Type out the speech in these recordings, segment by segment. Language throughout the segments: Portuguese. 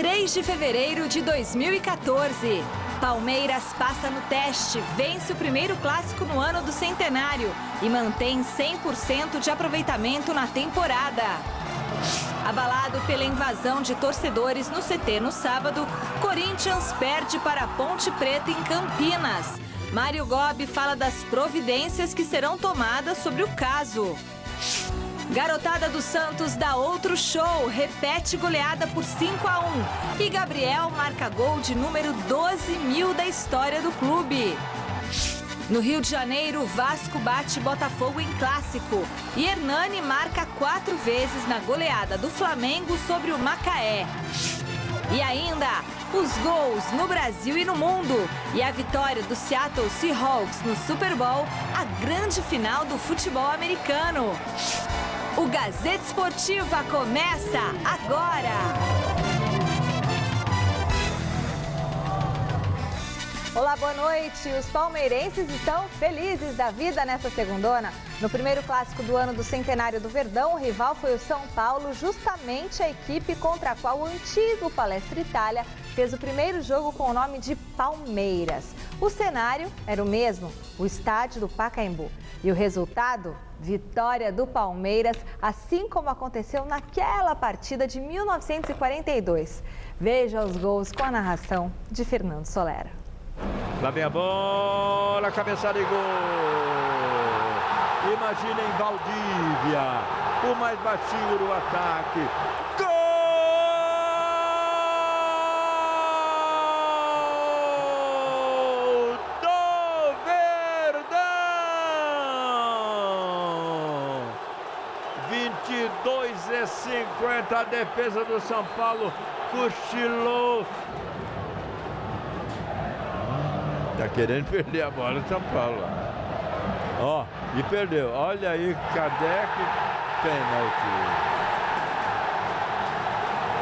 3 de fevereiro de 2014. Palmeiras passa no teste, vence o primeiro clássico no ano do centenário e mantém 100% de aproveitamento na temporada. Abalado pela invasão de torcedores no CT no sábado, Corinthians perde para a Ponte Preta em Campinas. Mário Gobi fala das providências que serão tomadas sobre o caso. Garotada do Santos dá outro show, repete goleada por 5-1. E Gabriel marca gol de número 12.000 da história do clube. No Rio de Janeiro, Vasco bate Botafogo em clássico. E Hernani marca 4 vezes na goleada do Flamengo sobre o Macaé. E ainda, os gols no Brasil e no mundo. E a vitória do Seattle Seahawks no Super Bowl, a grande final do futebol americano. O Gazeta Esportiva começa agora! Olá, boa noite. Os palmeirenses estão felizes da vida nessa segundona. No primeiro clássico do ano do centenário do Verdão, o rival foi o São Paulo, justamente a equipe contra a qual o antigo Palestra Itália fez o primeiro jogo com o nome de Palmeiras. O cenário era o mesmo, o estádio do Pacaembu. E o resultado? Vitória do Palmeiras, assim como aconteceu naquela partida de 1942. Veja os gols com a narração de Fernando Solera. Lá vem a bola, cabeçada e gol. Imaginem Valdívia, o mais baixinho do ataque. Gol do Verdão. 22:50, a defesa do São Paulo cochilou. Tá querendo perder a bola do São Paulo. Ó, e perdeu. Olha aí, Kardec, pênalti.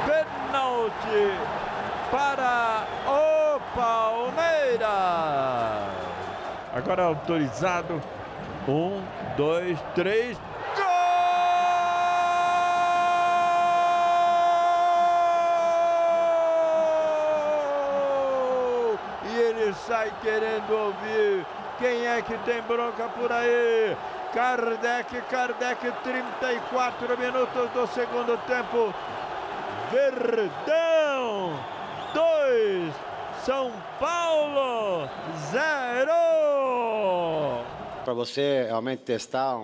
Pênalti para o Palmeiras. Agora autorizado. 1, 2, 3. Sai querendo ouvir. Quem é que tem bronca por aí? Kardec, 34 minutos do segundo tempo. Verdão 2, São Paulo 0. Para você realmente testar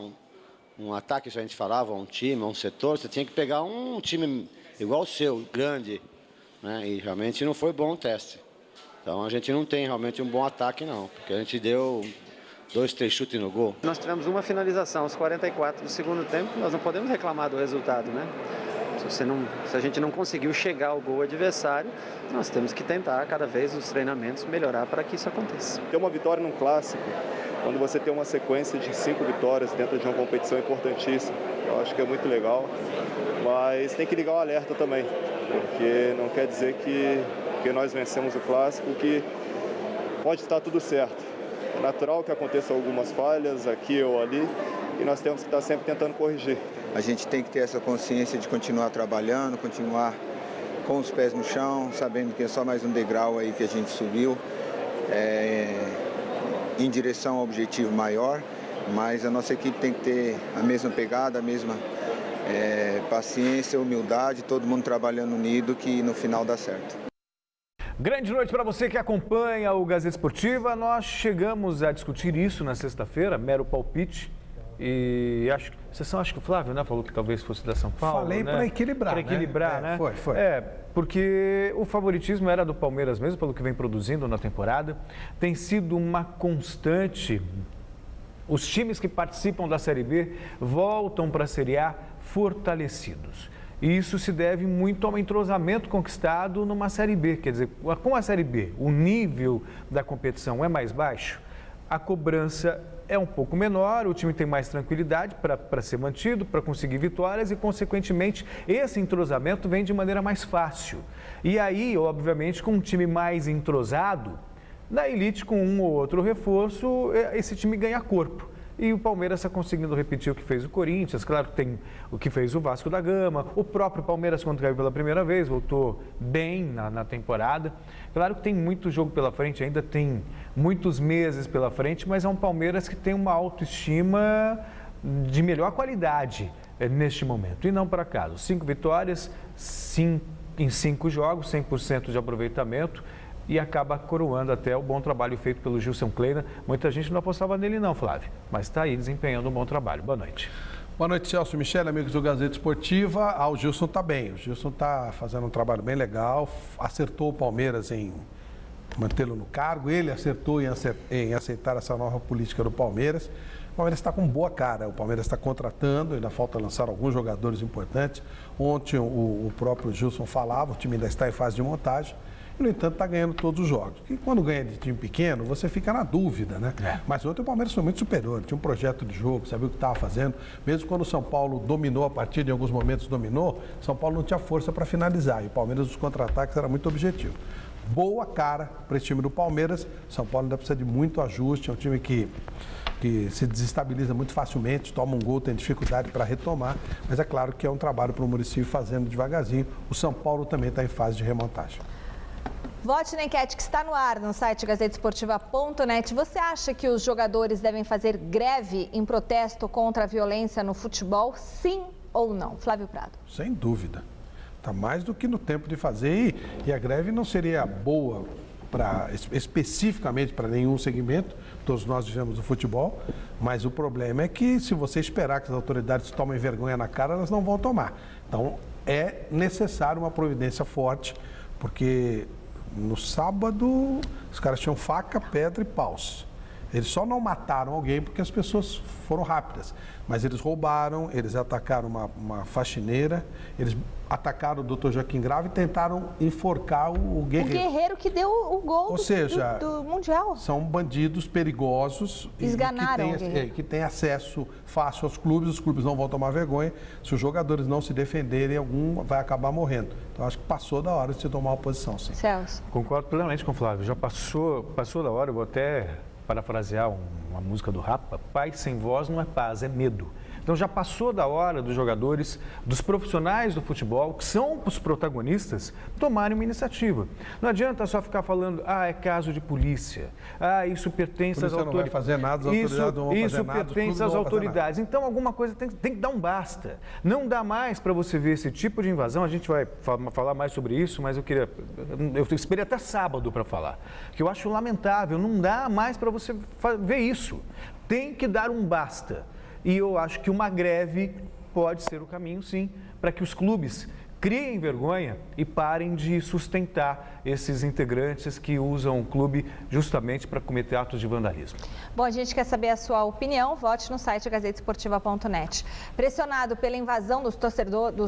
um ataque, que a gente falava, um time, um setor, você tinha que pegar um time igual o seu, grande, né? E realmente não foi bom o teste. Então a gente não tem realmente um bom ataque não, porque a gente deu 2, 3 chutes no gol. Nós tivemos uma finalização aos 44 do segundo tempo, nós não podemos reclamar do resultado, né? Se a gente não conseguiu chegar ao gol adversário, nós temos que tentar cada vez nos treinamentos melhorar para que isso aconteça. Ter uma vitória num clássico, quando você tem uma sequência de 5 vitórias dentro de uma competição importantíssima, eu acho que é muito legal, mas tem que ligar o alerta também, porque não quer dizer que nós vencemos o clássico, que pode estar tudo certo. É natural que aconteçam algumas falhas aqui ou ali e nós temos que estar sempre tentando corrigir. A gente tem que ter essa consciência de continuar trabalhando, continuar com os pés no chão, sabendo que é só mais um degrau aí que a gente subiu em direção ao objetivo maior, mas a nossa equipe tem que ter a mesma pegada, a mesma paciência, humildade, todo mundo trabalhando unido que no final dá certo. Grande noite para você que acompanha o Gazeta Esportiva. Nós chegamos a discutir isso na sexta-feira, mero palpite. E acho que o Flávio, né, falou que talvez fosse da São Paulo. Falei, né? Para equilibrar. Para equilibrar, né? Foi. Porque o favoritismo era do Palmeiras mesmo, pelo que vem produzindo na temporada. Tem sido uma constante. Os times que participam da Série B voltam para a Série A fortalecidos. E isso se deve muito ao entrosamento conquistado numa Série B. Quer dizer, com a Série B, o nível da competição é mais baixo, a cobrança é um pouco menor, o time tem mais tranquilidade para ser mantido, para conseguir vitórias e, consequentemente, esse entrosamento vem de maneira mais fácil. E aí, obviamente, com um time mais entrosado, na elite, com um ou outro reforço, esse time ganha corpo. e o Palmeiras está conseguindo repetir o que fez o Corinthians. Claro que tem o que fez o Vasco da Gama, o próprio Palmeiras, quando caiu pela primeira vez, voltou bem na temporada. Claro que tem muito jogo pela frente, ainda tem muitos meses pela frente, mas é um Palmeiras que tem uma autoestima de melhor qualidade neste momento. E não por acaso, 5 vitórias, em 5 jogos, 100% de aproveitamento, e acaba coroando até o bom trabalho feito pelo Gilson Kleina. Muita gente não apostava nele não, Flávio, mas está aí desempenhando um bom trabalho. Boa noite. Boa noite, Celso Michele, amigos do Gazeta Esportiva. O Gilson está bem, o Gilson está fazendo um trabalho bem legal, acertou o Palmeiras em mantê-lo no cargo, ele acertou em aceitar essa nova política do Palmeiras. O Palmeiras está com boa cara, o Palmeiras está contratando, ainda falta lançar alguns jogadores importantes. Ontem o próprio Gilson falava, o time ainda está em fase de montagem. E, no entanto, está ganhando todos os jogos. E quando ganha de time pequeno, você fica na dúvida, né? Mas ontem o Palmeiras foi muito superior, tinha um projeto de jogo, sabia o que estava fazendo. Mesmo quando o São Paulo dominou a partida, em alguns momentos dominou, São Paulo não tinha força para finalizar. E o Palmeiras, nos contra-ataques, era muito objetivo. Boa cara para esse time do Palmeiras. São Paulo ainda precisa de muito ajuste, é um time que se desestabiliza muito facilmente, toma um gol, tem dificuldade para retomar. Mas é claro que é um trabalho para o Muricy fazendo devagarzinho. O São Paulo também está em fase de remontagem. Vote na enquete que está no ar no site gazetesportiva.net. Você acha que os jogadores devem fazer greve em protesto contra a violência no futebol? Sim ou não? Flávio Prado. Sem dúvida. Está mais do que no tempo de fazer e a greve não seria boa especificamente para nenhum segmento. Todos nós vivemos o futebol, mas o problema é que se você esperar que as autoridades tomem vergonha na cara, elas não vão tomar. Então é necessário uma providência forte, porque no sábado, os caras tinham faca, pedra e paus. Eles só não mataram alguém porque as pessoas foram rápidas. Mas eles roubaram, eles atacaram uma faxineira, eles atacaram o Dr. Joaquim Grava e tentaram enforcar o Guerreiro. O Guerreiro que deu o gol do Mundial. São bandidos perigosos. Esganaram que têm acesso fácil aos clubes, os clubes não vão tomar vergonha. Se os jogadores não se defenderem, algum vai acabar morrendo. Então, acho que passou da hora de se tomar uma posição, sim. Celso. Concordo plenamente com o Flávio. Já passou da hora, eu vou até parafrasear uma música do Rapa: paz sem voz não é paz, é medo. Então já passou da hora dos jogadores, dos profissionais do futebol, que são os protagonistas, tomarem uma iniciativa. Não adianta só ficar falando, é caso de polícia, isso pertence às autoridades. Não vai fazer nada, as autoridades não vão fazer nada. Isso pertence às autoridades. Então alguma coisa tem que dar um basta. Não dá mais para você ver esse tipo de invasão. A gente vai falar mais sobre isso, mas eu esperei até sábado para falar. Que eu acho lamentável, não dá mais para você ver isso. Tem que dar um basta. E eu acho que uma greve pode ser o caminho, sim, para que os clubes criem vergonha e parem de sustentar esses integrantes que usam o clube justamente para cometer atos de vandalismo. Bom, a gente quer saber a sua opinião. Vote no site gazetesportiva.net. Pressionado pela invasão dos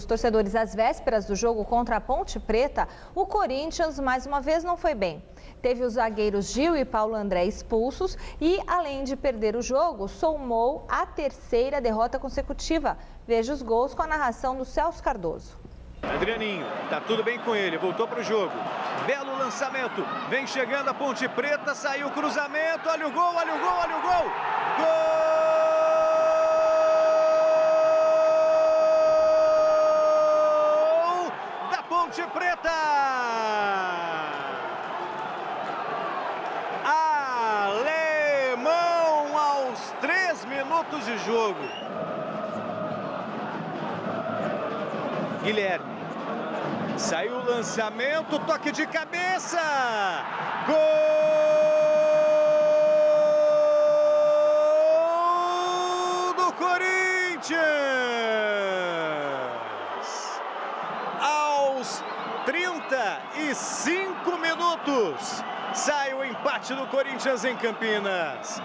torcedores às vésperas do jogo contra a Ponte Preta, o Corinthians mais uma vez não foi bem. Teve os zagueiros Gil e Paulo André expulsos e, além de perder o jogo, somou a terceira derrota consecutiva. Veja os gols com a narração do Celso Cardoso. Adrianinho, tá tudo bem com ele, voltou pro jogo. Belo lançamento, vem chegando a Ponte Preta, saiu o cruzamento, olha o gol, olha o gol, olha o gol! Gol da Ponte Preta! Alemão aos 3 minutos de jogo. Guilherme, saiu o lançamento, toque de cabeça, gol do Corinthians! Aos 35 minutos, sai o empate do Corinthians em Campinas.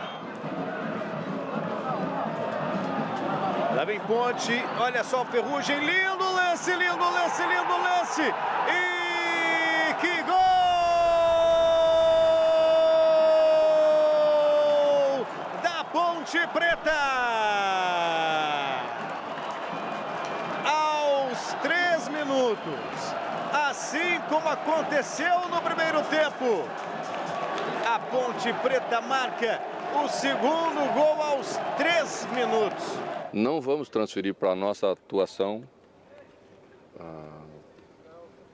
Lá vem Ponte, olha só o Ferrugem, lindo lance, lindo lance, lindo lance. E que gol! Da Ponte Preta! Aos 3 minutos, assim como aconteceu no primeiro tempo, a Ponte Preta marca o segundo gol aos 3 minutos. Não vamos transferir para a nossa atuação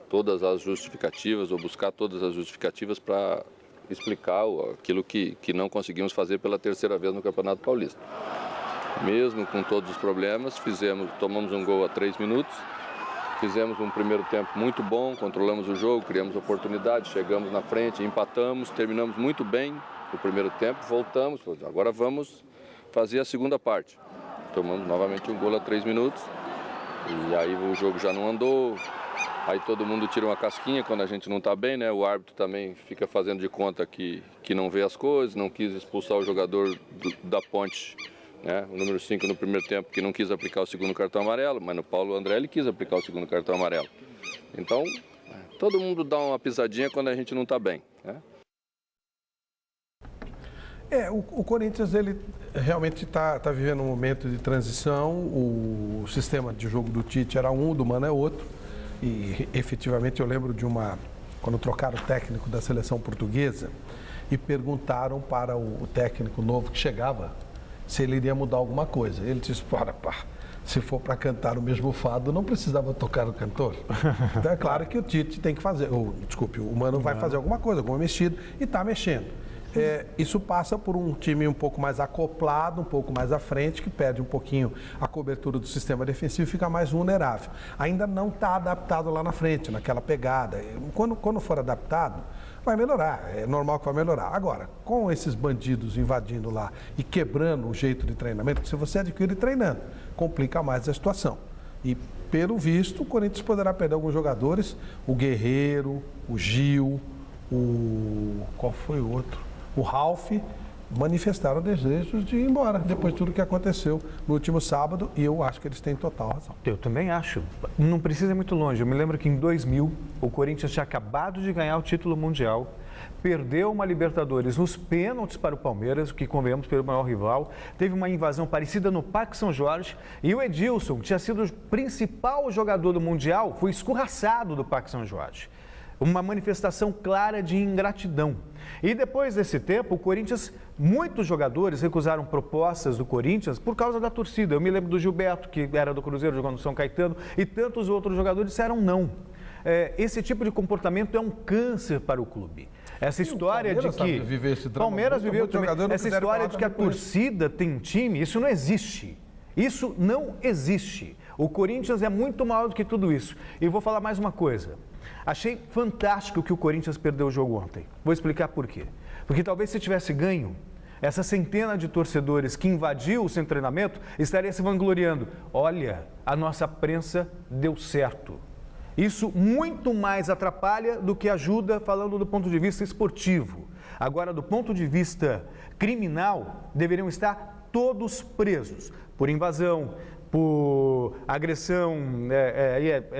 todas as justificativas ou buscar todas as justificativas para explicar aquilo que não conseguimos fazer pela terceira vez no Campeonato Paulista. Mesmo com todos os problemas, tomamos um gol a 3 minutos, fizemos um primeiro tempo muito bom, controlamos o jogo, criamos oportunidades, chegamos na frente, empatamos, terminamos muito bem o primeiro tempo, voltamos, agora vamos fazer a segunda parte. Tomamos novamente um gol a 3 minutos e aí o jogo já não andou, aí todo mundo tira uma casquinha quando a gente não está bem, né? O árbitro também fica fazendo de conta que não vê as coisas, não quis expulsar o jogador da Ponte, né? O número 5 no primeiro tempo, que não quis aplicar o segundo cartão amarelo, mas no Paulo André ele quis aplicar o segundo cartão amarelo. Então, todo mundo dá uma pisadinha quando a gente não está bem, né? O Corinthians ele realmente está vivendo um momento de transição. O sistema de jogo do Tite era um, do Mano é outro. E efetivamente eu lembro de quando trocaram o técnico da seleção portuguesa e perguntaram para o técnico novo que chegava se ele iria mudar alguma coisa. Ele disse, se for para cantar o mesmo fado, não precisava tocar o cantor. Então é claro que o Tite tem que fazer, o Mano vai fazer alguma coisa, alguma mexida, e está mexendo. Isso passa por um time um pouco mais acoplado, um pouco mais à frente, que perde um pouquinho a cobertura do sistema defensivo e fica mais vulnerável. Ainda não está adaptado lá na frente, naquela pegada. Quando for adaptado, vai melhorar, é normal que vai melhorar. Agora, com esses bandidos invadindo lá e quebrando o jeito de treinamento, que se você adquire treinando, complica mais a situação. E, pelo visto, o Corinthians poderá perder alguns jogadores, o Guerreiro, o Gil, qual foi o outro? O Ralf, manifestaram desejos de ir embora, depois de tudo que aconteceu no último sábado, e eu acho que eles têm total razão. Eu também acho. Não precisa ir muito longe. Eu me lembro que em 2000, o Corinthians tinha acabado de ganhar o título mundial, perdeu uma Libertadores nos pênaltis para o Palmeiras, que convenhamos pelo maior rival, teve uma invasão parecida no Parque São Jorge, e o Edilson, que tinha sido o principal jogador do Mundial, foi escorraçado do Parque São Jorge. Uma manifestação clara de ingratidão. E depois desse tempo, o Corinthians, muitos jogadores recusaram propostas do Corinthians por causa da torcida. Eu me lembro do Gilberto, que era do Cruzeiro, jogando no São Caetano, e tantos outros jogadores disseram não. Esse tipo de comportamento é um câncer para o clube. Essa história de que Palmeiras viveu também, essa história de que a torcida tem um time, isso não existe. Isso não existe. O Corinthians é muito maior do que tudo isso. E vou falar mais uma coisa. Achei fantástico que o Corinthians perdeu o jogo ontem. Vou explicar por quê. Porque talvez se tivesse ganho, essa centena de torcedores que invadiu o seu treinamento estaria se vangloriando. Olha, a nossa prensa deu certo. Isso muito mais atrapalha do que ajuda, falando do ponto de vista esportivo. Agora, do ponto de vista criminal, deveriam estar todos presos por invasão, por agressão,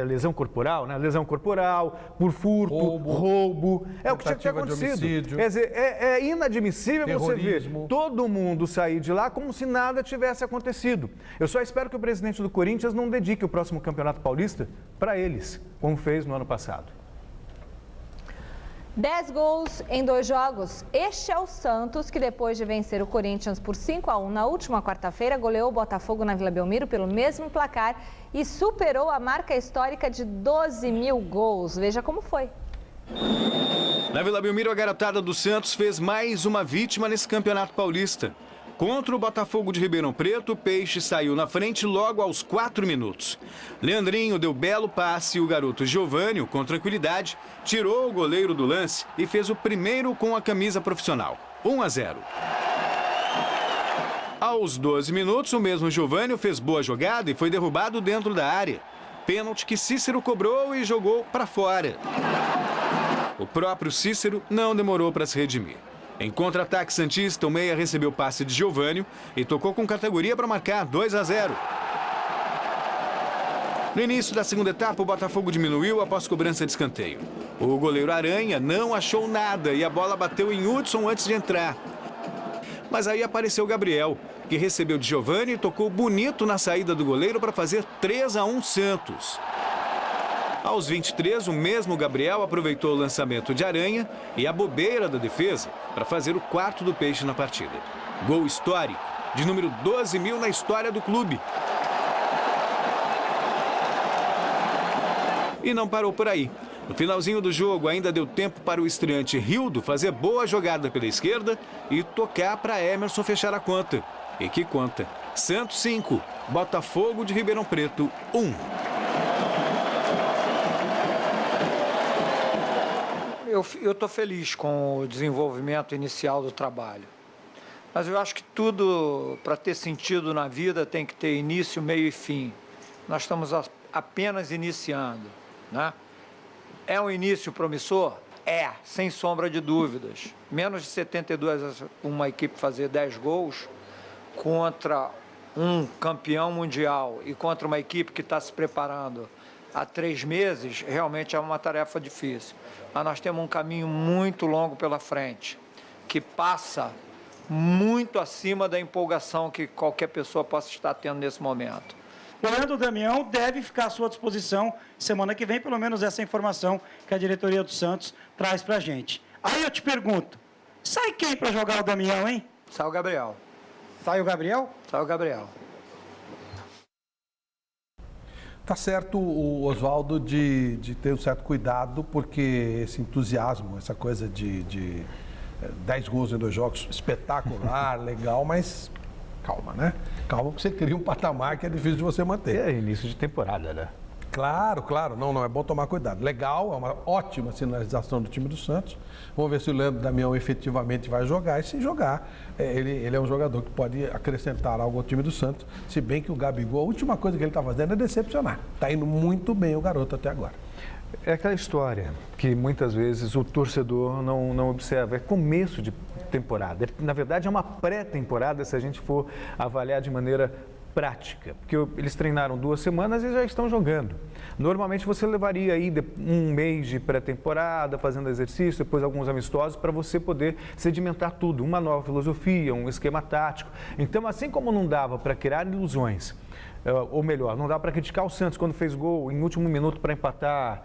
lesão corporal, né? Lesão corporal, por furto, roubo. É o que tinha que ter acontecido. Quer dizer, é inadmissível você ver todo mundo sair de lá como se nada tivesse acontecido. Eu só espero que o presidente do Corinthians não dedique o próximo Campeonato Paulista para eles, como fez no ano passado. 10 gols em 2 jogos. Este é o Santos, que depois de vencer o Corinthians por 5-1 na última quarta-feira, goleou o Botafogo na Vila Belmiro pelo mesmo placar e superou a marca histórica de 12 mil gols. Veja como foi. Na Vila Belmiro, a garotada do Santos fez mais uma vítima nesse Campeonato Paulista. Contra o Botafogo de Ribeirão Preto, o Peixe saiu na frente logo aos 4 minutos. Leandrinho deu belo passe e o garoto Giovânio, com tranquilidade, tirou o goleiro do lance e fez o primeiro com a camisa profissional. 1-0. Aos 12 minutos, o mesmo Giovânio fez boa jogada e foi derrubado dentro da área. Pênalti que Cícero cobrou e jogou para fora. O próprio Cícero não demorou para se redimir. Em contra-ataque santista, o meia recebeu passe de Giovânio e tocou com categoria para marcar 2-0. No início da segunda etapa, o Botafogo diminuiu após cobrança de escanteio. O goleiro Aranha não achou nada e a bola bateu em Hudson antes de entrar. Mas aí apareceu o Gabriel, que recebeu de Giovânio e tocou bonito na saída do goleiro para fazer 3-1 Santos. Aos 23, o mesmo Gabriel aproveitou o lançamento de Aranha e a bobeira da defesa para fazer o quarto do Peixe na partida. Gol histórico, de número 12.000 na história do clube. E não parou por aí. No finalzinho do jogo, ainda deu tempo para o estreante Rildo fazer boa jogada pela esquerda e tocar para Emerson fechar a conta. E que conta? Santos 5, Botafogo de Ribeirão Preto 1. Eu estou feliz com o desenvolvimento inicial do trabalho. Mas eu acho que tudo, para ter sentido na vida, tem que ter início, meio e fim. Nós estamos apenas iniciando, né? É um início promissor? É, sem sombra de dúvidas. Menos de 72, uma equipe fazer 10 gols contra um campeão mundial e contra uma equipe que está se preparando há 3 meses, realmente é uma tarefa difícil. Mas nós temos um caminho muito longo pela frente, que passa muito acima da empolgação que qualquer pessoa possa estar tendo nesse momento. O Leandro Damião deve ficar à sua disposição semana que vem, pelo menos essa informação que a diretoria do Santos traz para a gente. Aí eu te pergunto, sai quem para jogar o Damião, hein? Sai o Gabriel. Sai o Gabriel? Sai o Gabriel. Tá certo o Oswaldo de ter um certo cuidado, porque esse entusiasmo, essa coisa de 10 gols em 2 jogos, espetacular, legal, mas calma, né? Calma, porque você cria um patamar que é difícil de você manter. É início de temporada, né? Claro. Não, é bom tomar cuidado. Legal, é uma ótima sinalização do time do Santos. Vamos ver se o Leandro Damião efetivamente vai jogar. E se jogar, ele é um jogador que pode acrescentar algo ao time do Santos. Se bem que o Gabigol, a última coisa que ele está fazendo é decepcionar. Está indo muito bem o garoto até agora. É aquela história que muitas vezes o torcedor não observa. É começo de temporada. Na verdade, é uma pré-temporada se a gente for avaliar de maneira prática, porque eles treinaram 2 semanas e já estão jogando. Normalmente você levaria aí um mês de pré-temporada, fazendo exercício, depois alguns amistosos, para você poder sedimentar tudo, uma nova filosofia, um esquema tático. Então, assim como não dava para criar ilusões, ou melhor, não dá para criticar o Santos quando fez gol em último minuto para empatar,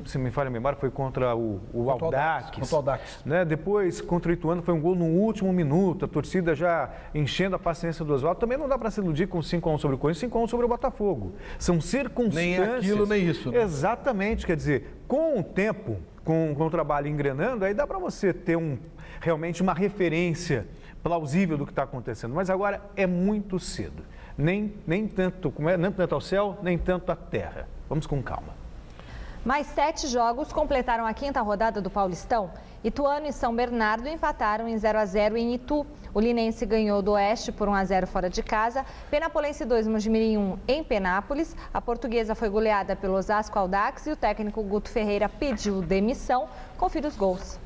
se me falha a memória, foi contra o Audax. Né? Depois, contra o Ituano, foi um gol no último minuto, a torcida já enchendo a paciência do Oswaldo. Também não dá para se iludir com 5-1 sobre o Corinthians, 5-1 sobre o Botafogo. São circunstâncias... Nem aquilo, nem isso. Né? Exatamente, quer dizer, com o tempo, com o trabalho engrenando, aí dá para você ter realmente uma referência plausível do que está acontecendo. Mas agora é muito cedo. Nem tanto ao céu, nem tanto à terra. Vamos com calma. Mais 7 jogos completaram a 5ª rodada do Paulistão. Ituano e São Bernardo empataram em 0-0 em Itu. O Linense ganhou do Oeste por 1-0 fora de casa. Penapolense 2, Mojimirim 1 em Penápolis. A Portuguesa foi goleada pelo Osasco Audax e o técnico Guto Ferreira pediu demissão. Confira os gols.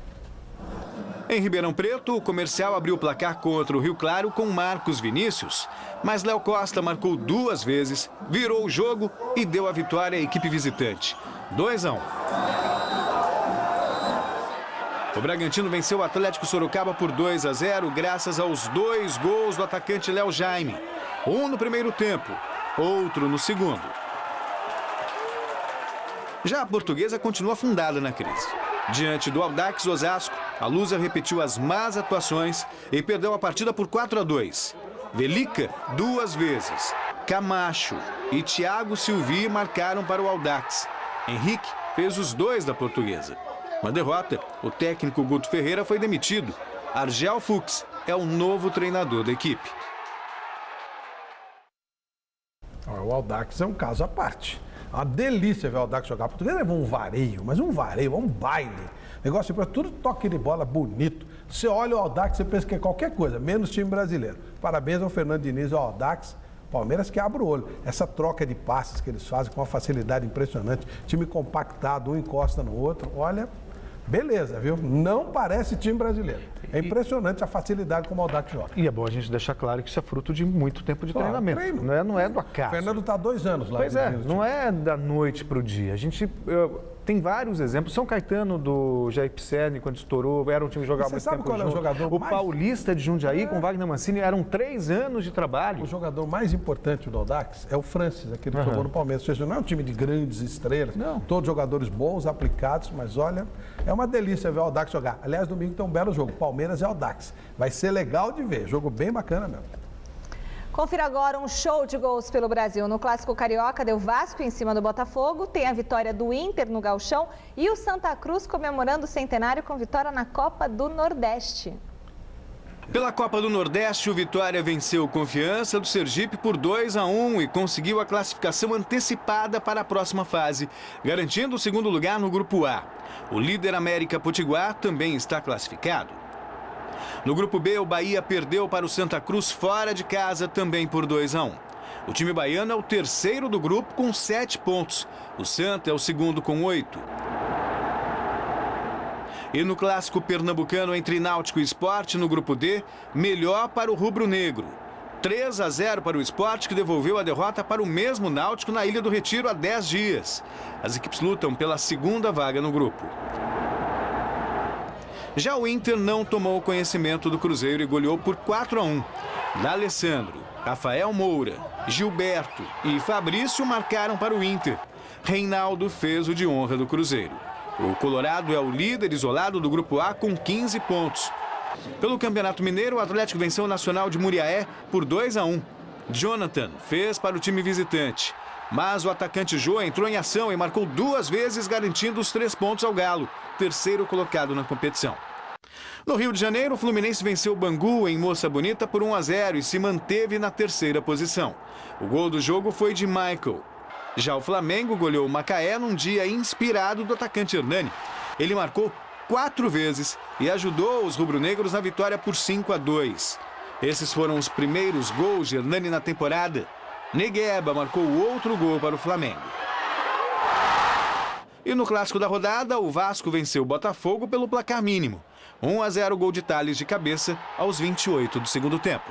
Em Ribeirão Preto, o Comercial abriu o placar contra o Rio Claro com Marcos Vinícius. Mas Léo Costa marcou 2 vezes, virou o jogo e deu a vitória à equipe visitante. 2-1. O Bragantino venceu o Atlético Sorocaba por 2-0, graças aos 2 gols do atacante Léo Jaime. Um no primeiro tempo, outro no segundo. Já a Portuguesa continua afundada na crise. Diante do Audax Osasco, a Lusa repetiu as más atuações e perdeu a partida por 4-2. Velica 2 vezes. Camacho e Thiago Silvi marcaram para o Audax. Henrique fez os 2 da Portuguesa. Na derrota, o técnico Guto Ferreira foi demitido. Argel Fux é o novo treinador da equipe. O Audax é um caso à parte. É uma delícia ver o Audax jogar. A Portuguesa levou um vareio, um baile. Negócio para tudo, toque de bola bonito. Você olha o Audax, você pensa que é qualquer coisa, menos time brasileiro. Parabéns ao Fernando Diniz e ao Audax. Palmeiras que abre o olho. Essa troca de passes que eles fazem com uma facilidade impressionante. Time compactado, um encosta no outro. Olha, beleza, viu? Não parece time brasileiro. É impressionante a facilidade como o Audax joga. E é bom a gente deixar claro que isso é fruto de muito tempo de treinamento. Não é do acaso. O Fernando está há 2 anos lá. Pois é, não é da noite para o dia. A gente tem vários exemplos. São Caetano do Jair Pisserni, quando estourou, era um time que jogava muito tempo qual é o jogador o Paulista de Jundiaí com Wagner Mancini, eram 3 anos de trabalho. O jogador mais importante do Audax é o Francis, aquele que jogou no Palmeiras. Ou seja, não é um time de grandes estrelas, não. Todos jogadores bons, aplicados, mas olha, é uma delícia ver o Audax jogar. Aliás, domingo tem um belo jogo, Palmeiras e Audax. Vai ser legal de ver, jogo bem bacana mesmo. Confira agora um show de gols pelo Brasil. No Clássico Carioca, deu Vasco em cima do Botafogo, tem a vitória do Inter no Gauchão e o Santa Cruz comemorando o centenário com vitória na Copa do Nordeste. Pela Copa do Nordeste, o Vitória venceu Confiança do Sergipe por 2-1 e conseguiu a classificação antecipada para a próxima fase, garantindo o segundo lugar no Grupo A. O líder América Potiguar também está classificado. No Grupo B, o Bahia perdeu para o Santa Cruz fora de casa também por 2-1. O time baiano é o terceiro do grupo com 7 pontos. O Santa é o segundo com 8. E no clássico pernambucano entre Náutico e Sport, no Grupo D, melhor para o rubro-negro. 3-0 para o Sport, que devolveu a derrota para o mesmo Náutico na Ilha do Retiro há 10 dias. As equipes lutam pela segunda vaga no grupo. Já o Inter não tomou conhecimento do Cruzeiro e goleou por 4-1. D'Alessandro, Rafael Moura, Gilberto e Fabrício marcaram para o Inter. Reinaldo fez o de honra do Cruzeiro. O Colorado é o líder isolado do Grupo A com 15 pontos. Pelo Campeonato Mineiro, o Atlético venceu o Nacional de Muriaé por 2-1. Jonathan fez para o time visitante. Mas o atacante Jô entrou em ação e marcou 2 vezes, garantindo os 3 pontos ao Galo, terceiro colocado na competição. No Rio de Janeiro, o Fluminense venceu o Bangu em Moça Bonita por 1-0 e se manteve na terceira posição. O gol do jogo foi de Michael. Já o Flamengo goleou o Macaé num dia inspirado do atacante Hernani. Ele marcou 4 vezes e ajudou os rubro-negros na vitória por 5-2. Esses foram os primeiros gols de Hernani na temporada. Negueba marcou outro gol para o Flamengo. E no clássico da rodada, o Vasco venceu o Botafogo pelo placar mínimo. 1-0 gol de Tales de cabeça aos 28 do segundo tempo.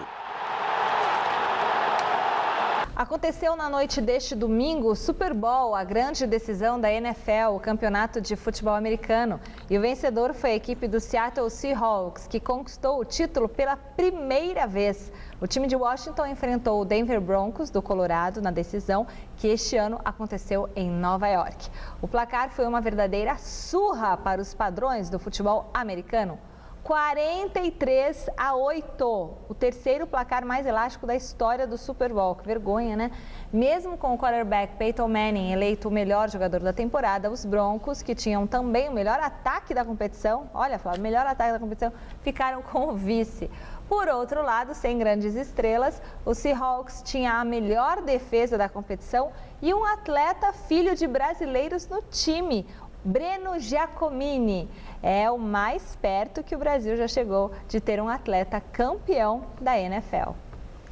Aconteceu na noite deste domingo o Super Bowl, a grande decisão da NFL, o campeonato de futebol americano. E o vencedor foi a equipe do Seattle Seahawks, que conquistou o título pela primeira vez. O time de Washington enfrentou o Denver Broncos do Colorado na decisão, que este ano aconteceu em Nova York. O placar foi uma verdadeira surra para os padrões do futebol americano. 43-8, o terceiro placar mais elástico da história do Super Bowl. Que vergonha, né? Mesmo com o quarterback Peyton Manning eleito o melhor jogador da temporada, os Broncos, que tinham também o melhor ataque da competição, olha, Flávio, o melhor ataque da competição, ficaram com o vice. Por outro lado, sem grandes estrelas, o Seahawks tinha a melhor defesa da competição e um atleta filho de brasileiros no time, Breno Giacomini. É o mais perto que o Brasil já chegou de ter um atleta campeão da NFL.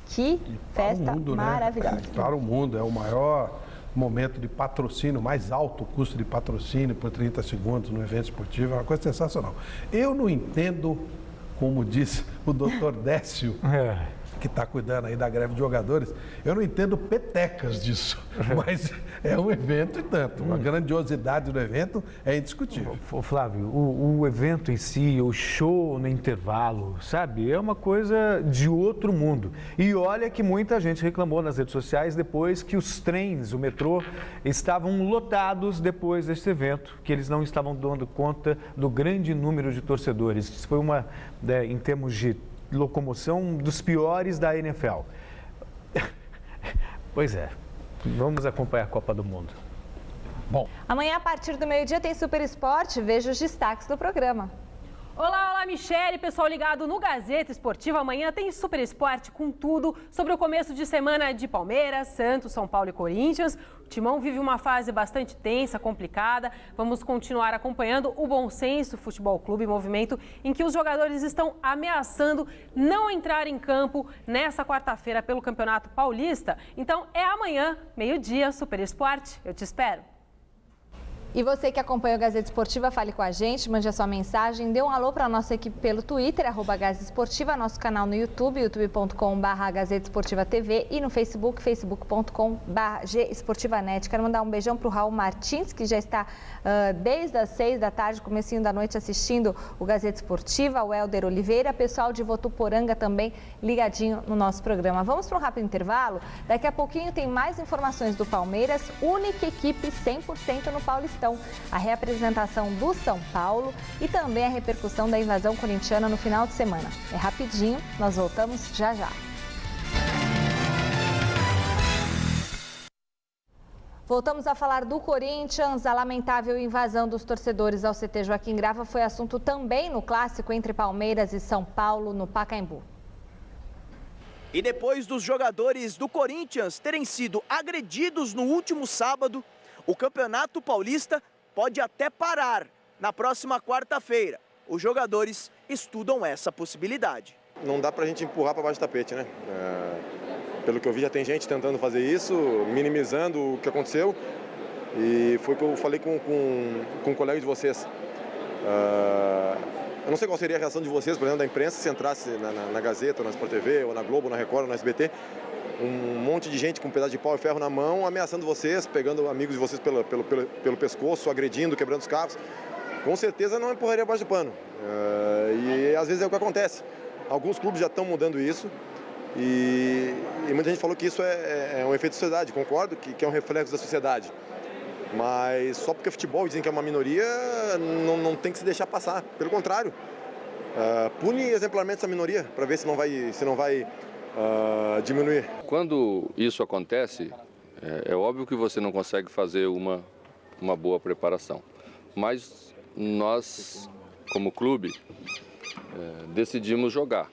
Que festa mundo, maravilhosa. Né? Para o mundo, é o maior momento de patrocínio, mais alto custo de patrocínio por 30 segundos no evento esportivo, é uma coisa sensacional. Eu não entendo, como disse o doutor Décio, que está cuidando aí da greve de jogadores, eu não entendo petecas disso, mas é um evento e tanto. A grandiosidade do evento é indiscutível. Flávio, o evento em si, o show no intervalo, sabe, é uma coisa de outro mundo. E olha que muita gente reclamou nas redes sociais depois que os trens, o metrô, estavam lotados depois desse evento, que eles não estavam dando conta do grande número de torcedores. Isso foi uma, em termos de locomoção, dos piores da NFL. Pois é, vamos acompanhar a Copa do Mundo. Bom. Amanhã, a partir do meio-dia, tem Super Esporte. Veja os destaques do programa. Olá, Michele, pessoal ligado no Gazeta Esportiva. Amanhã tem Super Esporte com tudo sobre o começo de semana de Palmeiras, Santos, São Paulo e Corinthians. O Timão vive uma fase bastante tensa, complicada. Vamos continuar acompanhando o Bom Senso Futebol Clube, movimento em que os jogadores estão ameaçando não entrar em campo nessa quarta-feira pelo Campeonato Paulista. Então é amanhã, meio-dia, Super Esporte. Eu te espero. E você que acompanha o Gazeta Esportiva, fale com a gente, mande a sua mensagem, dê um alô para a nossa equipe pelo Twitter, @Gazeta Esportiva, nosso canal no YouTube, youtube.com/Gazeta Esportiva TV e no Facebook, facebook.com/GEsportivanet. Quero mandar um beijão para o Raul Martins, que já está desde as 6 da tarde, comecinho da noite, assistindo o Gazeta Esportiva, o Helder Oliveira, pessoal de Votuporanga também ligadinho no nosso programa. Vamos para um rápido intervalo, daqui a pouquinho tem mais informações do Palmeiras, única equipe 100% no Paulistão. então a reapresentação do São Paulo e também a repercussão da invasão corintiana no final de semana. É rapidinho, nós voltamos já já. Voltamos a falar do Corinthians. A lamentável invasão dos torcedores ao CT Joaquim Grava foi assunto também no clássico entre Palmeiras e São Paulo, no Pacaembu. E depois dos jogadores do Corinthians terem sido agredidos no último sábado, o Campeonato Paulista pode até parar na próxima quarta-feira. Os jogadores estudam essa possibilidade. Não dá pra gente empurrar para baixo do tapete, né? Pelo que eu vi, já tem gente tentando fazer isso, minimizando o que aconteceu. E foi o que eu falei com um colega de vocês. Eu não sei qual seria a reação de vocês, por exemplo, da imprensa, se entrasse na Gazeta, ou na Sport TV, ou na Globo, na Record, ou na SBT, um monte de gente com um pedaço de pau e ferro na mão, ameaçando vocês, pegando amigos de vocês pelo pescoço, agredindo, quebrando os carros. Com certeza não empurraria abaixo do pano. E às vezes é o que acontece. Alguns clubes já estão mudando isso. E muita gente falou que isso é um efeito da sociedade, concordo que é um reflexo da sociedade. Mas só porque futebol dizem que é uma minoria, não tem que se deixar passar. Pelo contrário, pune exemplarmente essa minoria para ver se não vai diminuir. Quando isso acontece, é óbvio que você não consegue fazer uma boa preparação. Mas nós, como clube, decidimos jogar.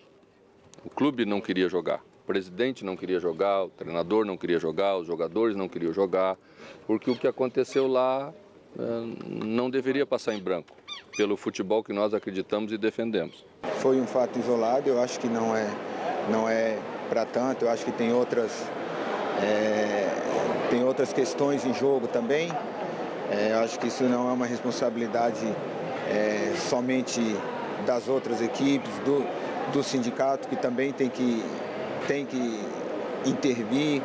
O clube não queria jogar, o presidente não queria jogar, o treinador não queria jogar, os jogadores não queriam jogar, porque o que aconteceu lá não deveria passar em branco, pelo futebol que nós acreditamos e defendemos. Foi um fato isolado, eu acho que não é para tanto, eu acho que tem outras questões em jogo também. Eu acho que isso não é uma responsabilidade somente das outras equipes, do sindicato, que também tem que intervir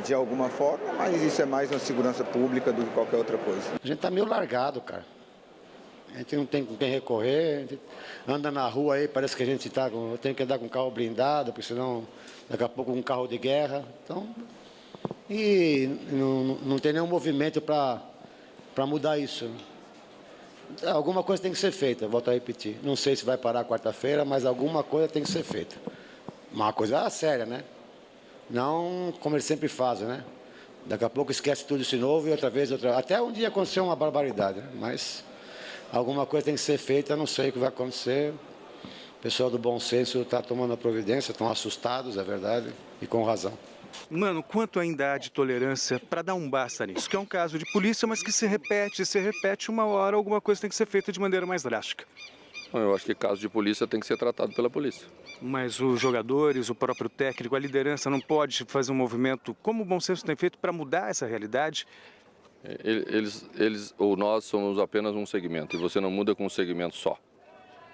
de alguma forma, mas isso é mais uma segurança pública do que qualquer outra coisa. A gente tá meio largado, cara. A gente não tem com quem recorrer, a gente anda na rua aí, parece que a gente tem que andar com carro blindado, porque senão daqui a pouco um carro de guerra. Então, e não tem nenhum movimento para mudar isso. Alguma coisa tem que ser feita, volto a repetir. Não sei se vai parar quarta-feira, mas alguma coisa tem que ser feita. Uma coisa séria, né? Não como eles sempre fazem, né? Daqui a pouco esquece tudo isso de novo e outra vez. Até um dia aconteceu uma barbaridade, né? Mas alguma coisa tem que ser feita, não sei o que vai acontecer. O pessoal do bom senso está tomando a providência, estão assustados, é verdade, e com razão. Mano, quanto ainda há de tolerância para dar um basta nisso? Que é um caso de polícia, mas que se repete, uma hora alguma coisa tem que ser feita de maneira mais drástica. Eu acho que caso de polícia tem que ser tratado pela polícia. Mas os jogadores, o próprio técnico, a liderança não pode fazer um movimento como o bom senso tem feito para mudar essa realidade? Eles ou nós somos apenas um segmento e você não muda com um segmento só.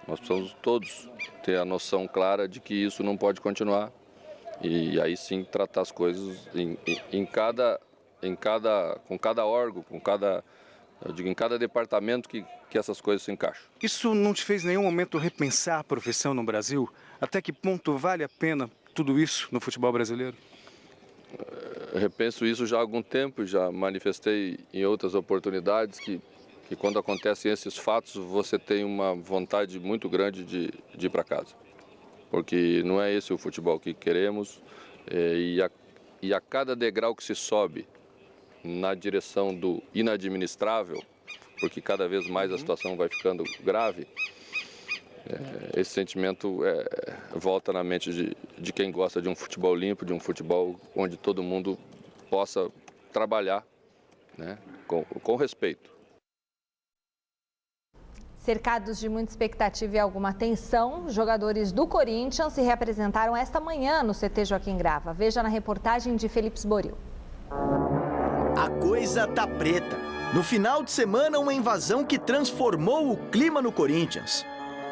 Nós precisamos todos ter a noção clara de que isso não pode continuar. E aí sim tratar as coisas com cada órgão, em cada departamento que essas coisas se encaixam. Isso não te fez em nenhum momento repensar a profissão no Brasil? Até que ponto vale a pena tudo isso no futebol brasileiro? Repenso isso já há algum tempo, já manifestei em outras oportunidades que quando acontecem esses fatos você tem uma vontade muito grande de ir para casa. Porque não é esse o futebol que queremos e a cada degrau que se sobe na direção do inadministrável, porque cada vez mais a situação vai ficando grave, esse sentimento volta na mente de quem gosta de um futebol limpo, de um futebol onde todo mundo possa trabalhar, né, com respeito. Cercados de muita expectativa e alguma tensão, jogadores do Corinthians se reapresentaram esta manhã no CT Joaquim Grava. Veja na reportagem de Felipe Sboril. A coisa tá preta. No final de semana, uma invasão que transformou o clima no Corinthians.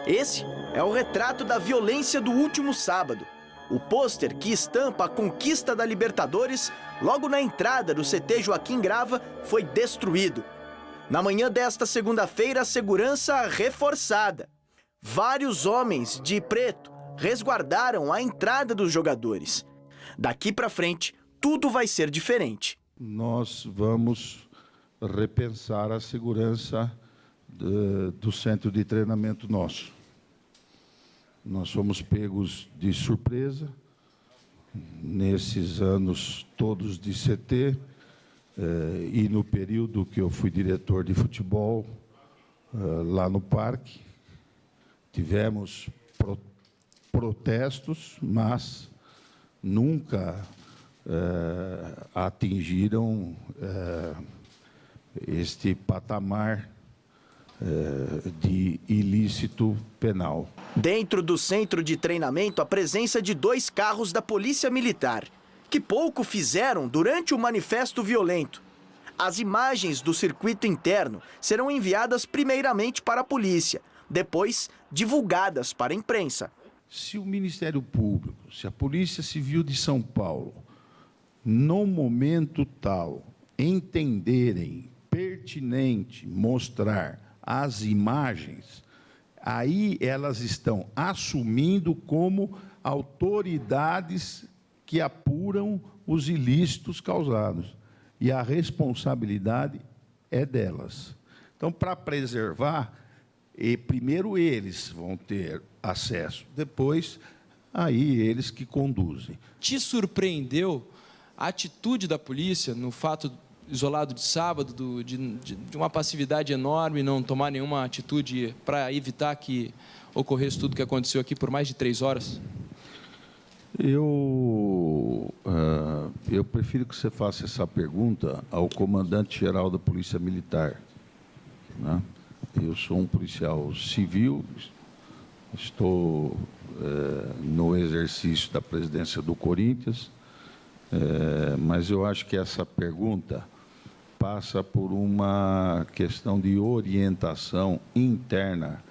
Esse é o retrato da violência do último sábado. O pôster que estampa a conquista da Libertadores, logo na entrada do CT Joaquim Grava, foi destruído. Na manhã desta segunda-feira, a segurança reforçada. Vários homens de preto resguardaram a entrada dos jogadores. Daqui para frente, tudo vai ser diferente. Nós vamos repensar a segurança do centro de treinamento nosso. Nós fomos pegos de surpresa nesses anos todos de CT e no período que eu fui diretor de futebol lá no parque. Tivemos protestos, mas nunca atingiram este patamar de ilícito penal. Dentro do centro de treinamento, a presença de 2 carros da Polícia Militar, que pouco fizeram durante o manifesto violento. As imagens do circuito interno serão enviadas primeiramente para a polícia, depois divulgadas para a imprensa. Se o Ministério Público, se a Polícia Civil de São Paulo, no momento tal, entenderem pertinente mostrar as imagens, aí elas estão assumindo como autoridades que apuram os ilícitos causados. E a responsabilidade é delas. Então, para preservar, primeiro eles vão ter acesso, depois aí eles que conduzem. Te surpreendeu a atitude da polícia no fato isolado de sábado, de uma passividade enorme, não tomar nenhuma atitude para evitar que ocorresse tudo que aconteceu aqui por mais de 3 horas? Eu prefiro que você faça essa pergunta ao comandante-geral da Polícia Militar, né? Eu sou um policial civil, estou no exercício da presidência do Corinthians, mas eu acho que essa pergunta passa por uma questão de orientação interna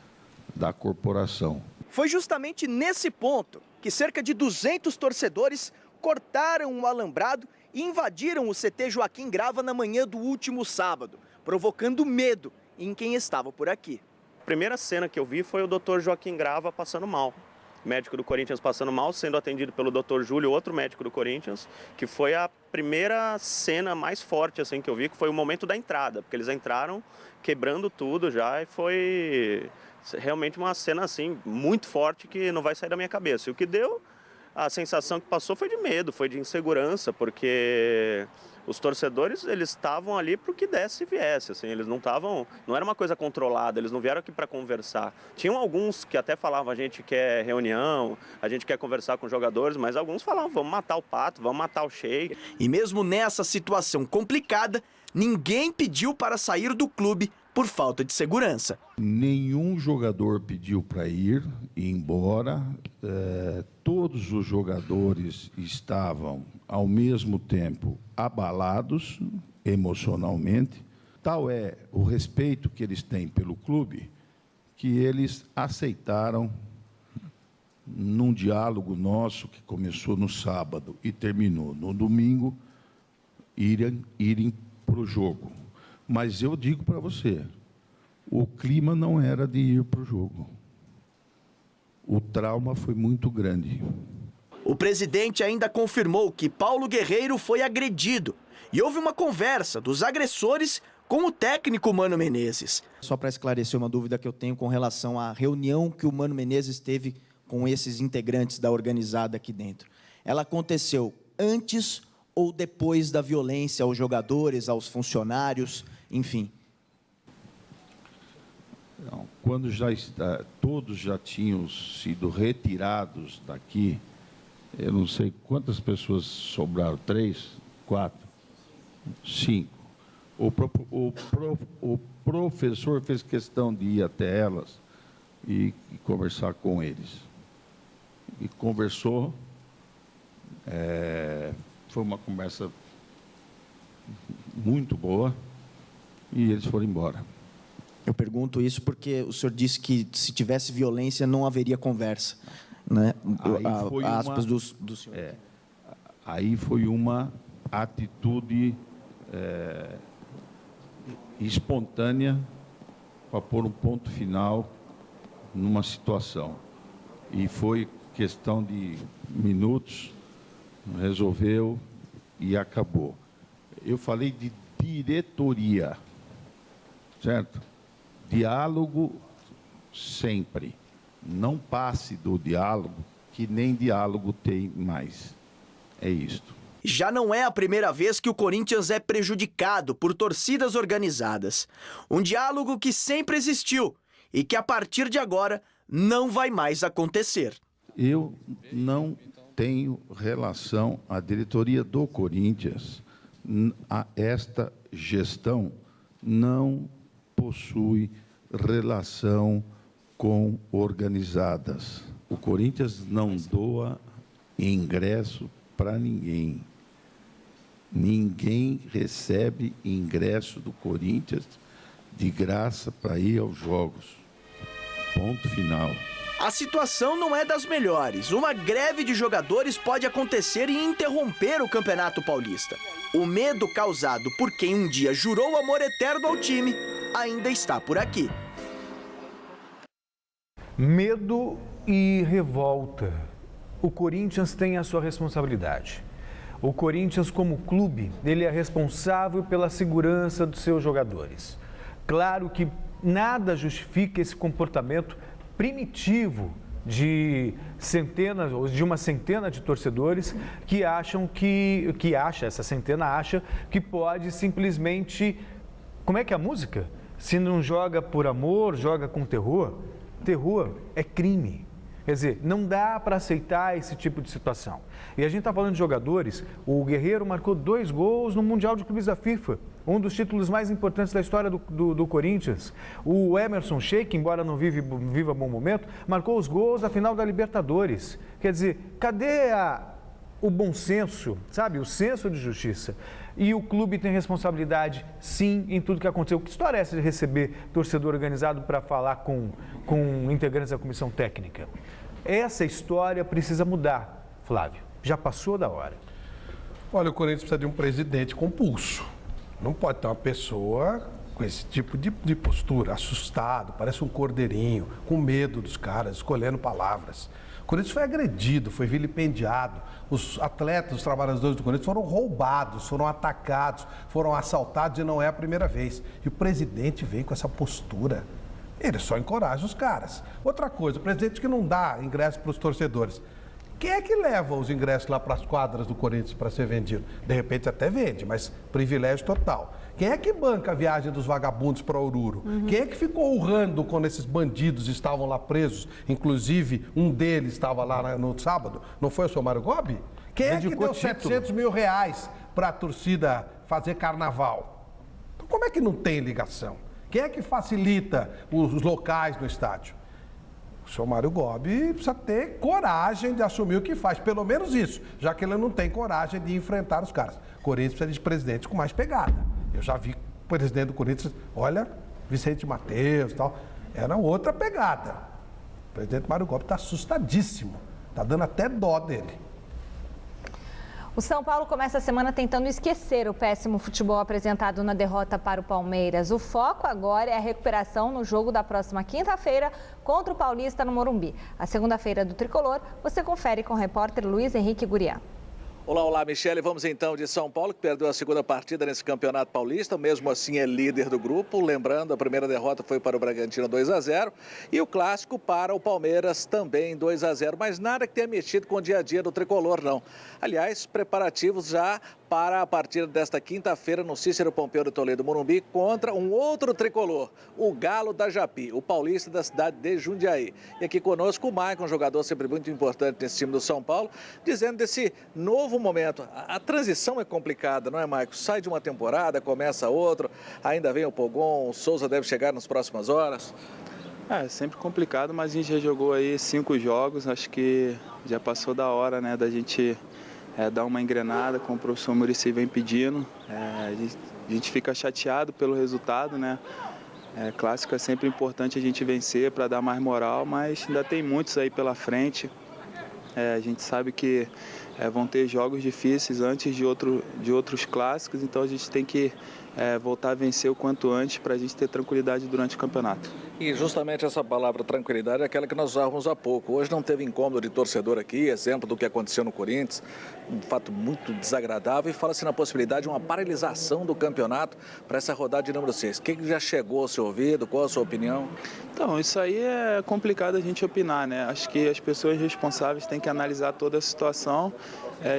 da corporação. Foi justamente nesse ponto que cerca de 200 torcedores cortaram o alambrado e invadiram o CT Joaquim Grava na manhã do último sábado, provocando medo em quem estava por aqui. A primeira cena que eu vi foi o Dr. Joaquim Grava passando mal. Médico do Corinthians passando mal, sendo atendido pelo Dr. Júlio, outro médico do Corinthians, que foi a primeira cena mais forte assim, que eu vi, que foi o momento da entrada, porque eles entraram quebrando tudo já e foi realmente uma cena assim, muito forte que não vai sair da minha cabeça. E o que deu, a sensação que passou foi de medo, foi de insegurança, porque os torcedores, eles estavam ali para o que desse e viesse, assim, eles não era uma coisa controlada, eles não vieram aqui para conversar. Tinham alguns que até falavam, a gente quer reunião, a gente quer conversar com os jogadores, mas alguns falavam, vamos matar o Pato, vamos matar o Sheik. E mesmo nessa situação complicada, ninguém pediu para sair do clube por falta de segurança. Nenhum jogador pediu para ir embora. Todos os jogadores estavam, ao mesmo tempo, abalados emocionalmente. Tal é o respeito que eles têm pelo clube, que eles aceitaram, num diálogo nosso que começou no sábado e terminou no domingo, irem para o jogo. Mas eu digo para você, o clima não era de ir para o jogo. O trauma foi muito grande. O presidente ainda confirmou que Paulo Guerreiro foi agredido e houve uma conversa dos agressores com o técnico Mano Menezes. Só para esclarecer uma dúvida que eu tenho com relação à reunião que o Mano Menezes teve com esses integrantes da organizada aqui dentro. Ela aconteceu antes ou depois da violência aos jogadores, aos funcionários, enfim? Não, quando todos já tinham sido retirados daqui, eu não sei quantas pessoas sobraram, 3, 4, 5. O professor fez questão de ir até elas e conversar com eles. E conversou, foi uma conversa muito boa e eles foram embora. Eu pergunto isso porque o senhor disse que se tivesse violência não haveria conversa, né? Aspas do senhor. Aí foi uma atitude espontânea para pôr um ponto final numa situação. E foi questão de minutos, resolveu e acabou. Eu falei de diretoria, certo? Diálogo sempre. Não passe do diálogo, que nem diálogo tem mais. É isto. Já não é a primeira vez que o Corinthians é prejudicado por torcidas organizadas. Um diálogo que sempre existiu e que a partir de agora não vai mais acontecer. Eu não tenho relação, a diretoria do Corinthians, a esta gestão não possui relação com organizadas. O Corinthians não doa ingresso para ninguém. Ninguém recebe ingresso do Corinthians de graça para ir aos jogos. Ponto final. A situação não é das melhores. Uma greve de jogadores pode acontecer e interromper o Campeonato Paulista. O medo causado por quem um dia jurou amor eterno ao time ainda está por aqui. Medo e revolta. O Corinthians tem a sua responsabilidade. O Corinthians, como clube, ele é responsável pela segurança dos seus jogadores. Claro que nada justifica esse comportamento primitivo de centenas ou de uma centena de torcedores que acham essa centena acha que pode simplesmente, como é que é a música? Se não joga por amor, joga com terror. Terror é crime. Quer dizer, não dá para aceitar esse tipo de situação. E a gente está falando de jogadores, o Guerreiro marcou 2 gols no Mundial de Clubes da FIFA, um dos títulos mais importantes da história do Corinthians. O Emerson Sheik, embora não viva bom momento, marcou os gols da final da Libertadores. Quer dizer, cadê o bom senso, sabe? O senso de justiça. E o clube tem responsabilidade, sim, em tudo que aconteceu. Que história é essa de receber torcedor organizado para falar com integrantes da comissão técnica? Essa história precisa mudar, Flávio. Já passou da hora. Olha, o Corinthians precisa de um presidente com pulso. Não pode ter uma pessoa com esse tipo de postura, assustado, parece um cordeirinho, com medo dos caras, escolhendo palavras. O Corinthians foi agredido, foi vilipendiado. Os atletas, os trabalhadores do Corinthians foram roubados, foram atacados, foram assaltados e não é a primeira vez. E o presidente vem com essa postura. Ele só encoraja os caras. Outra coisa, o presidente que não dá ingresso para os torcedores. Quem é que leva os ingressos lá para as quadras do Corinthians para ser vendido? De repente até vende, mas privilégio total. Quem é que banca a viagem dos vagabundos para Oruro? Quem é que ficou urrando quando esses bandidos estavam lá presos? Inclusive, um deles estava lá no sábado. Não foi o seu Mário Gobi? Quem é que deu 700 mil reais para a torcida fazer carnaval? Então, como é que não tem ligação? Quem é que facilita os locais no estádio? O senhor Mário Gobi precisa ter coragem de assumir o que faz, pelo menos isso, já que ele não tem coragem de enfrentar os caras. O Corinthians precisa de presidente com mais pegada. Eu já vi o presidente do Corinthians, olha, Vicente Mateus e tal, era outra pegada. O presidente Mário Gobi está assustadíssimo, está dando até dó dele. O São Paulo começa a semana tentando esquecer o péssimo futebol apresentado na derrota para o Palmeiras. O foco agora é a recuperação no jogo da próxima quinta-feira contra o Paulista no Morumbi. A segunda-feira do Tricolor, você confere com o repórter Luiz Henrique Gurian. Olá, Michele. Vamos então de São Paulo, que perdeu a segunda partida nesse Campeonato Paulista. Mesmo assim é líder do grupo. Lembrando, a primeira derrota foi para o Bragantino 2-0 e o clássico para o Palmeiras também 2-0. Mas nada que tenha mexido com o dia a dia do Tricolor, não. Aliás, preparativos já para a partida desta quinta-feira no Cícero Pompeu de Toledo, Morumbi, contra um outro tricolor, o Galo da Japi, o paulista da cidade de Jundiaí. E aqui conosco o Maicon, um jogador sempre muito importante nesse time do São Paulo, dizendo desse novo momento. A transição é complicada, não é, Maicon? Sai de uma temporada, começa outra, ainda vem o Pogon, o Souza deve chegar nas próximas horas. É sempre complicado, mas a gente já jogou aí 5 jogos, acho que já passou da hora, né, da gente dar uma engrenada, como o professor Muricy vem pedindo. A gente fica chateado pelo resultado, né? Clássico é sempre importante a gente vencer para dar mais moral, mas ainda tem muitos aí pela frente. A gente sabe que vão ter jogos difíceis antes de outros clássicos, então a gente tem que voltar a vencer o quanto antes para a gente ter tranquilidade durante o campeonato. E justamente essa palavra tranquilidade é aquela que nós usávamos há pouco. Hoje não teve incômodo de torcedor aqui, exemplo do que aconteceu no Corinthians, um fato muito desagradável, e fala-se na possibilidade de uma paralisação do campeonato para essa rodada de número 6. O que já chegou ao seu ouvido? Qual a sua opinião? Então, isso aí é complicado a gente opinar, né? Acho que as pessoas responsáveis têm que analisar toda a situação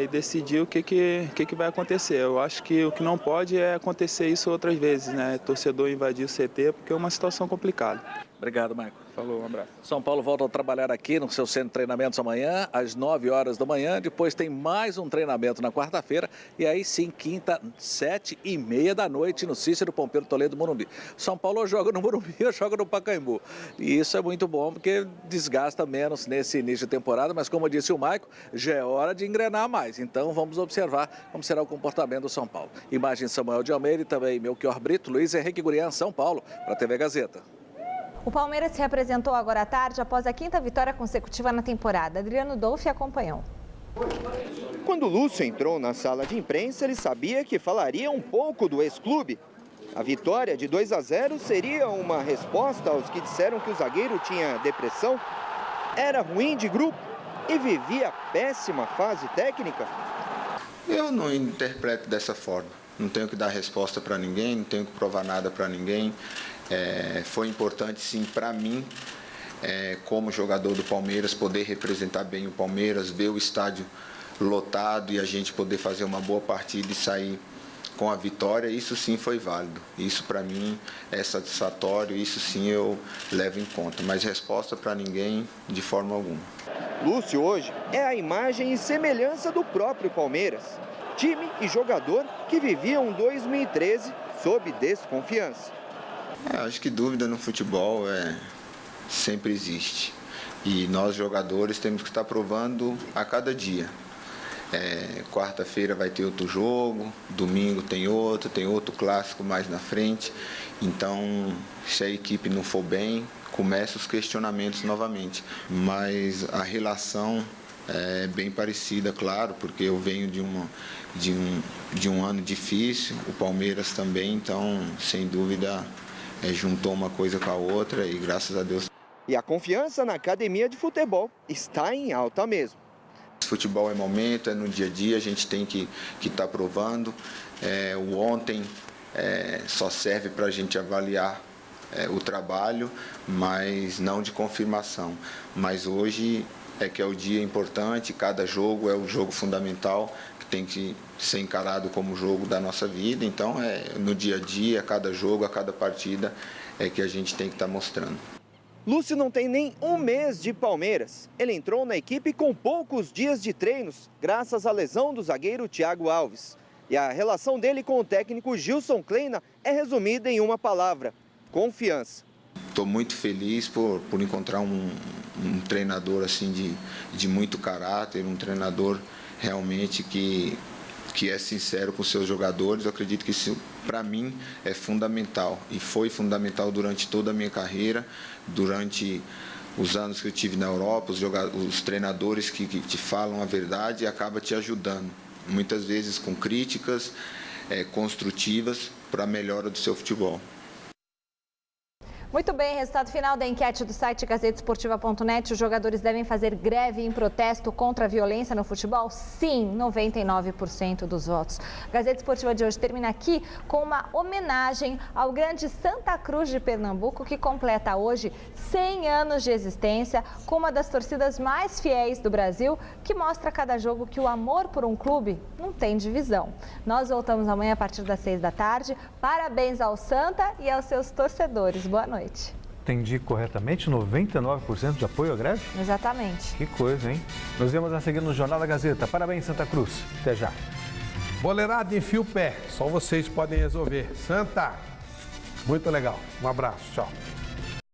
e decidir o que vai acontecer. Eu acho que o que não pode é acontecer isso outras vezes, né? Torcedor invadir o CT, porque é uma situação complicada. Obrigado, Marco. Falou, um abraço. São Paulo volta a trabalhar aqui no seu centro de treinamentos amanhã, às 9 horas da manhã. Depois tem mais um treinamento na quarta-feira. E aí sim, quinta, 7h30 da noite, no Cícero Pompeu Toledo, Morumbi. São Paulo joga no Morumbi ou joga no Pacaembu. E isso é muito bom, porque desgasta menos nesse início de temporada. Mas como disse o Maico, já é hora de engrenar mais. Então vamos observar como será o comportamento do São Paulo. Imagem Samuel de Almeida e também Melchior Brito, Luiz Henrique Gurian, São Paulo, para a TV Gazeta. O Palmeiras se representou agora à tarde após a 5ª vitória consecutiva na temporada. Adriano Dolfi acompanhou. Quando Lúcio entrou na sala de imprensa, ele sabia que falaria um pouco do ex-clube. A vitória de 2-0 seria uma resposta aos que disseram que o zagueiro tinha depressão, era ruim de grupo e vivia péssima fase técnica. Eu não interpreto dessa forma. Não tenho que dar resposta para ninguém, não tenho que provar nada para ninguém. Foi importante, sim, para mim, como jogador do Palmeiras, poder representar bem o Palmeiras, ver o estádio lotado e a gente poder fazer uma boa partida e sair com a vitória. Isso sim foi válido. Isso para mim é satisfatório, isso sim eu levo em conta. Mas resposta para ninguém de forma alguma. Lúcio hoje é a imagem e semelhança do próprio Palmeiras. Time e jogador que viviam 2013 sob desconfiança. Acho que dúvida no futebol sempre existe. E nós, jogadores, temos que estar provando a cada dia. Quarta-feira vai ter outro jogo, domingo tem outro clássico mais na frente. Então, se a equipe não for bem, começam os questionamentos novamente. Mas a relação é bem parecida, claro, porque eu venho de um ano difícil, o Palmeiras também, então, sem dúvida, juntou uma coisa com a outra e graças a Deus. E a confiança na academia de futebol está em alta mesmo. Futebol é momento, é no dia a dia, a gente tem que estar provando. O ontem só serve para a gente avaliar o trabalho, mas não de confirmação. Mas hoje que é o dia importante, cada jogo é o jogo fundamental, que tem que ser encarado como o jogo da nossa vida. Então, no dia a dia, a cada jogo, a cada partida, que a gente tem que estar mostrando. Lúcio não tem nem um mês de Palmeiras. Ele entrou na equipe com poucos dias de treinos, graças à lesão do zagueiro Thiago Alves. E a relação dele com o técnico Gilson Kleina é resumida em uma palavra: confiança. Estou muito feliz por encontrar um treinador assim de muito caráter, um treinador realmente que é sincero com seus jogadores. Eu acredito que isso, para mim, é fundamental. E foi fundamental durante toda a minha carreira, durante os anos que eu tive na Europa, os treinadores que te falam a verdade e acabam te ajudando. Muitas vezes com críticas construtivas para a melhora do seu futebol. Muito bem, resultado final da enquete do site gazetesportiva.net. Os jogadores devem fazer greve em protesto contra a violência no futebol? Sim, 99% dos votos. A Gazeta Esportiva de hoje termina aqui com uma homenagem ao grande Santa Cruz de Pernambuco, que completa hoje 100 anos de existência, com uma das torcidas mais fiéis do Brasil, que mostra a cada jogo que o amor por um clube não tem divisão. Nós voltamos amanhã a partir das 6 da tarde. Parabéns ao Santa e aos seus torcedores. Boa noite. Entendi corretamente? 99% de apoio à greve? Exatamente. Que coisa, hein? Nos vemos a seguir no Jornal da Gazeta. Parabéns, Santa Cruz. Até já. Boleirada, enfia o pé. Só vocês podem resolver. Santa, muito legal. Um abraço. Tchau.